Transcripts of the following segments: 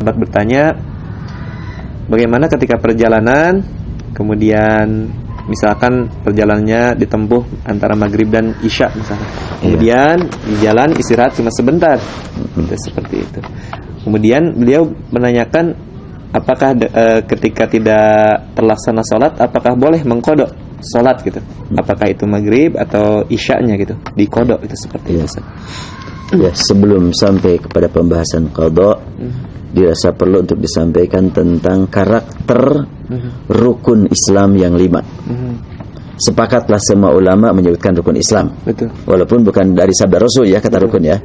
sempat bertanya, bagaimana ketika perjalanan, kemudian misalkan perjalanannya ditempuh antara maghrib dan isya misalnya, kemudian di jalan istirahat cuma sebentar, seperti itu. Kemudian beliau menanyakan, apakah ketika tidak terlaksana sholat, apakah boleh mengkodok sholat gitu? Apakah itu maghrib atau isyanya gitu, dikodok itu seperti itu. Ya, sebelum sampai kepada pembahasan qada, dirasa perlu untuk disampaikan tentang karakter rukun Islam yang 5. Sepakatlah semua ulama menyebutkan rukun Islam. Betul. Walaupun bukan dari sabda Rasul ya, kata rukun ya.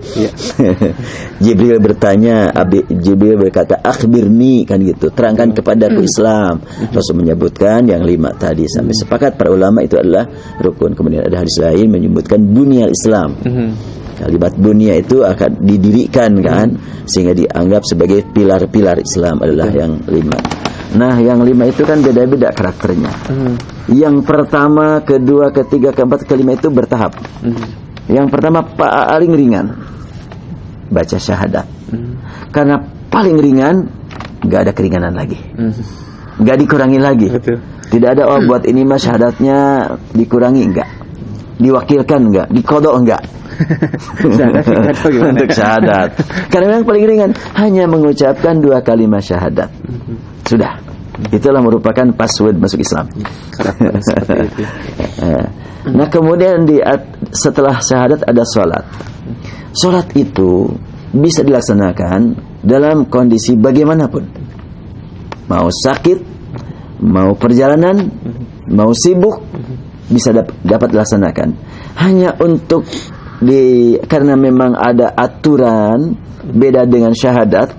Jibril bertanya, Jibril berkata, akhbirni, kan gitu, terangkan kepadaku Islam. Rasul menyebutkan yang 5 tadi. Sampai sepakat para ulama itu adalah rukun. Kemudian ada hadis lain menyebutkan bunyal Islam. Kalimat bunya itu akan didirikan kan, sehingga dianggap sebagai pilar-pilar Islam adalah yang 5. Nah, yang 5 itu kan beda-beda karakternya. Yang pertama, kedua, ketiga, keempat, kelima itu bertahap. Yang pertama paling ringan, baca syahadat. Karena paling ringan, gak ada keringanan lagi, gak dikurangi lagi. Betul. Tidak ada buat ini mah syahadatnya dikurangi, enggak, diwakilkan enggak, dikodok enggak. Untuk syahadat, karena yang paling ringan hanya mengucapkan 2 kalimat syahadat, sudah. Itulah merupakan password masuk Islam. Nah, kemudian setelah syahadat ada sholat. Sholat itu bisa dilaksanakan dalam kondisi bagaimanapun, mau sakit, mau perjalanan, mau sibuk, bisa dapat dilaksanakan. Hanya untuk karena memang ada aturan beda dengan syahadat.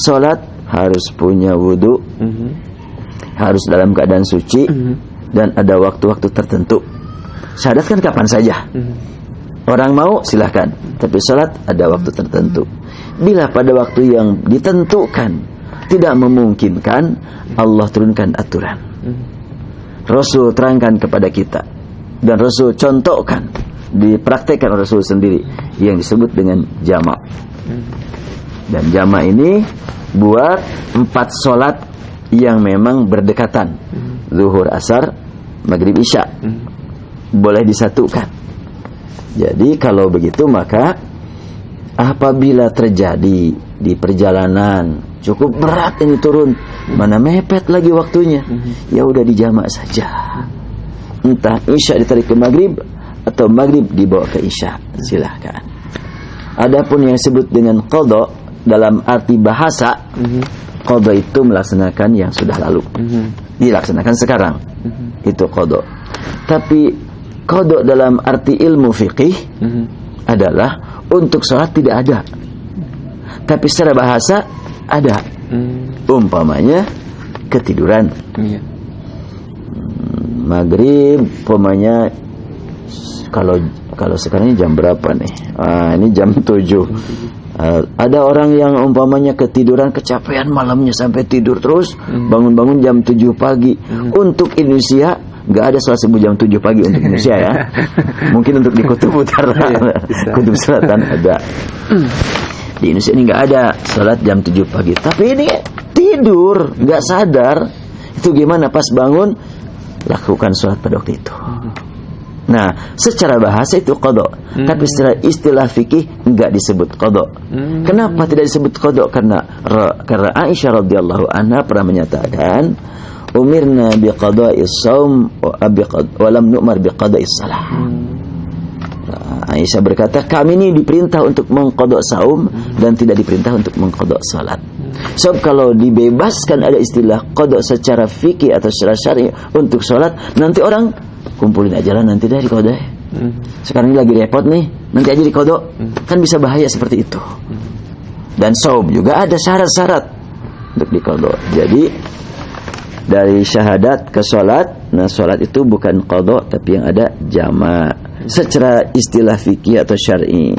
Sholat harus punya wudu, harus dalam keadaan suci, dan ada waktu-waktu tertentu. Syahadat kan kapan saja, orang mau silahkan, tapi sholat ada waktu tertentu. Bila pada waktu yang ditentukan tidak memungkinkan, Allah turunkan aturan. Rasul terangkan kepada kita, dan Rasul contohkan, dipraktekkan oleh Rasul sendiri, yang disebut dengan jama'. Dan jama' ini buat 4 sholat yang memang berdekatan, zuhur, asar, maghrib, isya, boleh disatukan. Jadi kalau begitu, maka apabila terjadi di perjalanan cukup berat ini turun, mana mepet lagi waktunya, ya udah dijamak saja. Entah isya ditarik ke maghrib atau maghrib dibawa ke isya, silahkan. Adapun yang disebut dengan qada dalam arti bahasa, qada itu melaksanakan yang sudah lalu, dilaksanakan sekarang, itu qada. Tapi qada dalam arti ilmu fiqih adalah untuk sholat tidak ada, tapi secara bahasa ada. Umpamanya ketiduran, maghrib, umpamanya kalau sekarang ini jam berapa nih? Ini jam 7. Ada orang yang umpamanya ketiduran, kecapean malamnya sampai tidur terus, bangun-bangun jam 7 pagi. Untuk Indonesia nggak ada sholat subuh jam 7 pagi untuk Indonesia ya. Mungkin untuk di Kutub Utara, Kutub Selatan ada. Di Indonesia ini nggak ada sholat jam 7 pagi. Tapi ini tidur, nggak sadar. Itu gimana? Pas bangun, lakukan sholat pada waktu itu. Nah, secara bahasa itu qada, tapi secara istilah fikih enggak disebut qada. Kenapa tidak disebut qada? Karena Aisyah radhiyallahu anha pernah menyatakan, umirna biqada'is shaum wa lam nu'mar biqada'is shalah. Aisyah berkata, kami ini diperintah untuk mengqada saum dan tidak diperintah untuk mengqada salat. Sebab kalau dibebaskan ada istilah qada secara fikih atau secara syar'i untuk salat, nanti orang kumpulin aja lah, nanti dari qada. Sekarang ini lagi repot nih, nanti aja di qada. Kan bisa bahaya seperti itu. Dan saum juga ada syarat-syarat untuk di qada. Jadi dari syahadat ke salat, nah salat itu bukan qada tapi yang ada jama' secara istilah fikih atau syar'i.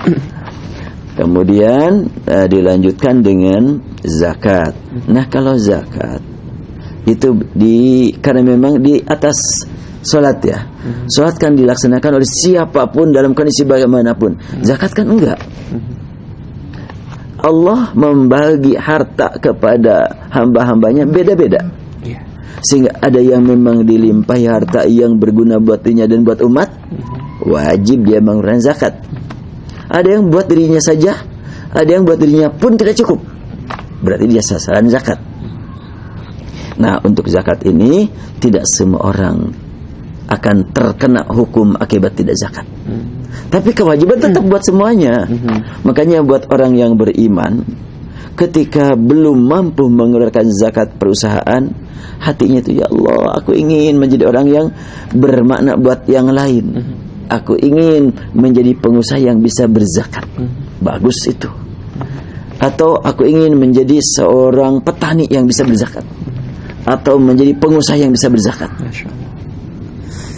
Kemudian dilanjutkan dengan zakat. Nah, kalau zakat itu karena memang di atas salat ya. Salat kan dilaksanakan oleh siapapun dalam kondisi bagaimanapun. Zakat kan enggak. Allah membagi harta kepada hamba-hambanya beda-beda. Iya. Sehingga ada yang memang dilimpahi harta yang berguna buat dirinya dan buat umat, wajib dia mengeluarkan zakat. Ada yang buat dirinya saja, ada yang buat dirinya pun tidak cukup, berarti dia sasaran zakat. Nah, untuk zakat ini tidak semua orang akan terkena hukum akibat tidak zakat. Tapi kewajiban tetap buat semuanya. Makanya buat orang yang beriman, ketika belum mampu mengeluarkan zakat perusahaan, hatinya itu, ya Allah, aku ingin menjadi orang yang bermakna buat yang lain. Aku ingin menjadi pengusaha yang bisa berzakat. Bagus itu. Atau aku ingin menjadi seorang petani yang bisa berzakat. Atau menjadi pengusaha yang bisa berzakat.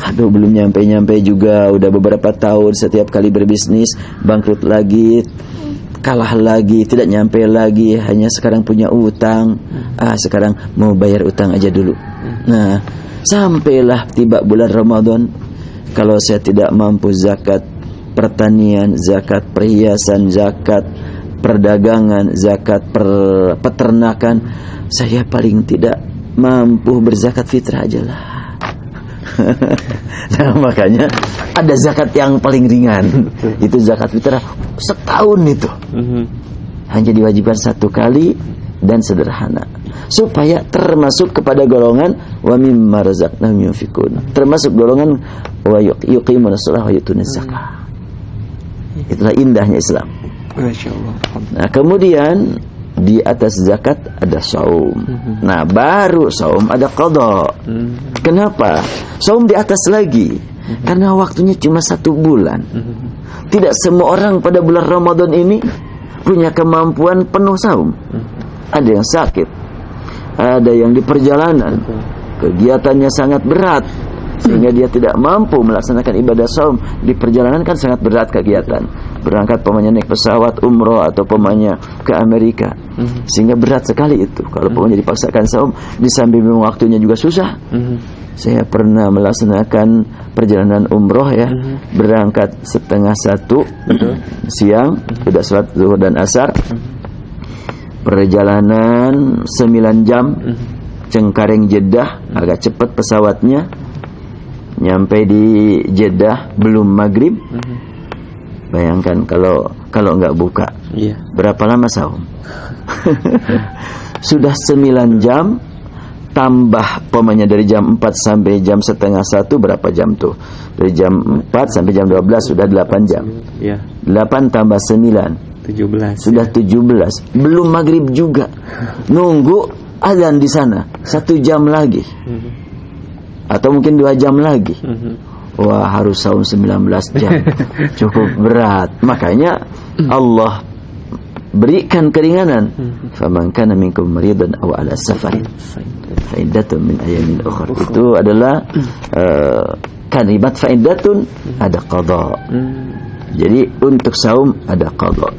Aduh, belum nyampe-nyampe juga, udah beberapa tahun setiap kali berbisnis bangkrut lagi, kalah lagi, tidak nyampe lagi, hanya sekarang punya utang. Sekarang mau bayar utang aja dulu. Nah, sampailah tiba bulan Ramadan, kalau saya tidak mampu zakat pertanian, zakat perhiasan, zakat perdagangan, zakat peternakan, saya paling tidak mampu berzakat fitrah aja lah. Nah, makanya ada zakat yang paling ringan. Itu zakat fitrah setahun itu. Hanya diwajibkan 1 kali dan sederhana, supaya termasuk kepada golongan wa mimma razaqnahum yunfikun, termasuk golongan wa yuqimuna shalah wa yutuna zakah. Itulah indahnya Islam. Masyaallah. Nah, kemudian di atas zakat ada saum. Nah, baru saum ada qada. Kenapa? Saum di atas lagi. Karena waktunya cuma 1 bulan. Tidak semua orang pada bulan Ramadan ini punya kemampuan penuh saum. Ada yang sakit, ada yang di perjalanan, kegiatannya sangat berat sehingga dia tidak mampu melaksanakan ibadah saum. Di perjalanan kan sangat berat kegiatan, berangkat pemanya naik pesawat umroh atau pemanya ke Amerika, sehingga berat sekali itu. Kalau pemanya dipaksakan saum, di samping waktunya juga susah. Saya pernah melaksanakan perjalanan umroh ya, berangkat 12:30 siang, sudah sholat zuhur dan asar, perjalanan 9 jam, Cengkareng Jeddah, agak cepat pesawatnya, nyampe di Jeddah belum maghrib. Bayangkan kalau nggak buka, berapa lama saum? Sudah 9 jam, tambah pomanya dari jam 4 sampai jam 12:30, berapa jam tuh? Dari jam 4 sampai jam 12 sudah 8 jam. 8 tambah 9 17. Sudah 17. Belum maghrib juga. Nunggu azan di sana 1 jam lagi. Atau mungkin 2 jam lagi. Wah, harus saum 19 jam. Cukup berat. Makanya Allah berikan keringanan. Faman kana minkum maridan aw ala safarin fa iddatun min ayamin ukhra. Itu adalah kalimat fa iddatun, ada qada. Jadi untuk saum ada qada.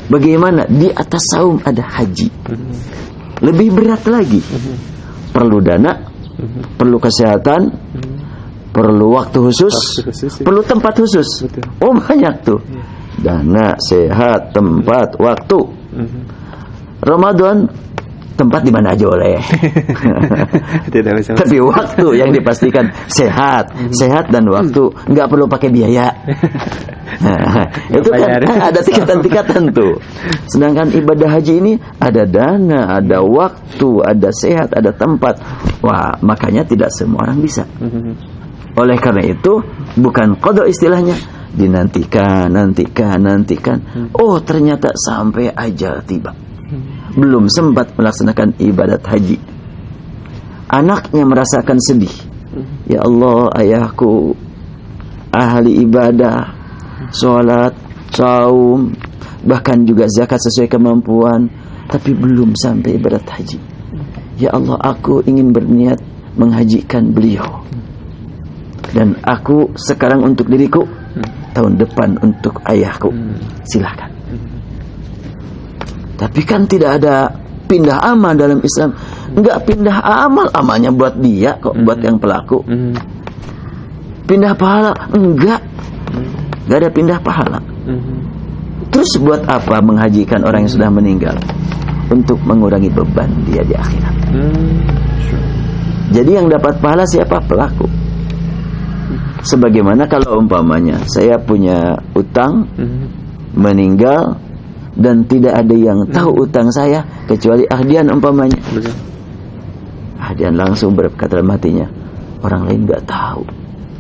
Bagaimana? Di atas saum ada haji. Lebih berat lagi. Perlu dana, perlu kesehatan, perlu waktu khusus, perlu tempat khusus. Oh, banyak tuh. Dana, sehat, tempat, waktu. Ramadan tempat di mana aja oleh. Tidak bisa. Tapi waktu yang dipastikan sehat dan waktu, nggak perlu pakai biaya. Nah, itu kan ada tingkatan-tingkatan tuh. Sedangkan ibadah haji ini ada dana, ada waktu, ada sehat, ada tempat. Wah, makanya tidak semua orang bisa. Oleh karena itu, bukan qada istilahnya, dinantikan. Oh, ternyata sampai aja tiba, belum sempat melaksanakan ibadat haji. Anaknya merasakan sedih. Ya Allah, ayahku ahli ibadah, sholat, saum, bahkan juga zakat sesuai kemampuan, tapi belum sampai ibadat haji. Ya Allah, aku ingin berniat menghajikan beliau. Dan aku sekarang untuk diriku, tahun depan untuk ayahku. Silakan. Tapi kan tidak ada pindah amal dalam Islam. Enggak pindah amal, amalnya buat dia kok, buat yang pelaku. Pindah pahala enggak ada pindah pahala. Terus buat apa menghajikan orang yang sudah meninggal? Untuk mengurangi beban dia di akhirat. Jadi yang dapat pahala siapa? Pelaku. Sebagaimana kalau umpamanya saya punya utang, meninggal, dan tidak ada yang tahu utang saya kecuali Ahdian umpamanya. Ahdian langsung berkata dalam hatinya, orang lain nggak tahu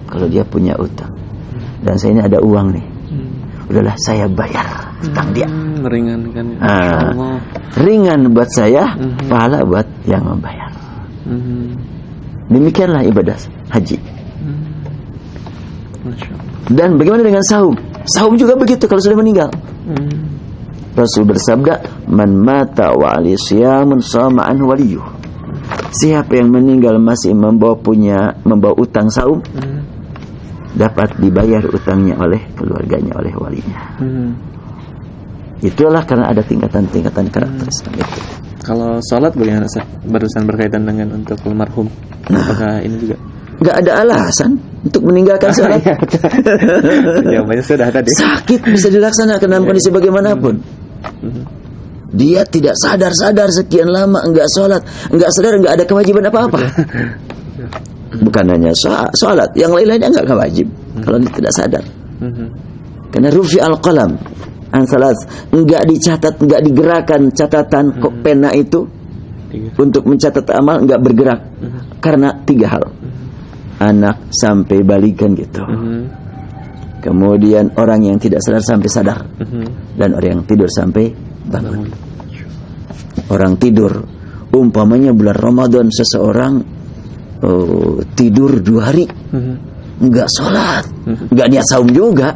kalau dia punya utang, dan saya ini ada uang nih. Udahlah saya bayar utang dia. Meringankan. Ringan buat saya, pahala buat yang membayar. Demikianlah ibadah haji. Dan bagaimana dengan saum? Saum juga begitu kalau sudah meninggal. Rasul bersabda, "Man mata wa ali siyamun sama an waliyuh." Siapa yang meninggal masih membawa utang saum, dapat dibayar utangnya oleh keluarganya, oleh walinya. Itulah karena ada tingkatan-tingkatan karakteristik itu. Kalau sholat bagaimana? Barusan berkaitan dengan untuk almarhum. Apakah ini juga? Nggak ada alasan untuk meninggalkan sholat. Jawabannya sudah tadi. Sakit bisa dilaksanakan dalam kondisi bagaimanapun. Dia tidak sadar sekian lama enggak sholat, enggak sadar, enggak ada kewajiban apa-apa. Bukan hanya sholat, yang lain-lainnya enggak wajib kalau dia tidak sadar. Karena rufi al-qalam an salas, enggak dicatat, enggak digerakkan catatan pena itu untuk mencatat amal, enggak bergerak karena 3 hal. Anak sampai balikan gitu. Kemudian orang yang tidak sadar sampai sadar, dan orang yang tidur sampai bangun. Orang tidur, umpamanya bulan Ramadan seseorang tidur 2 hari, enggak sholat, enggak niat saum juga,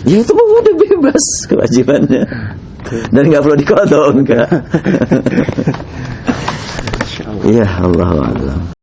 ya itu udah bebas kewajibannya, dan enggak perlu diqadha, enggak. Ya Allah a'lam.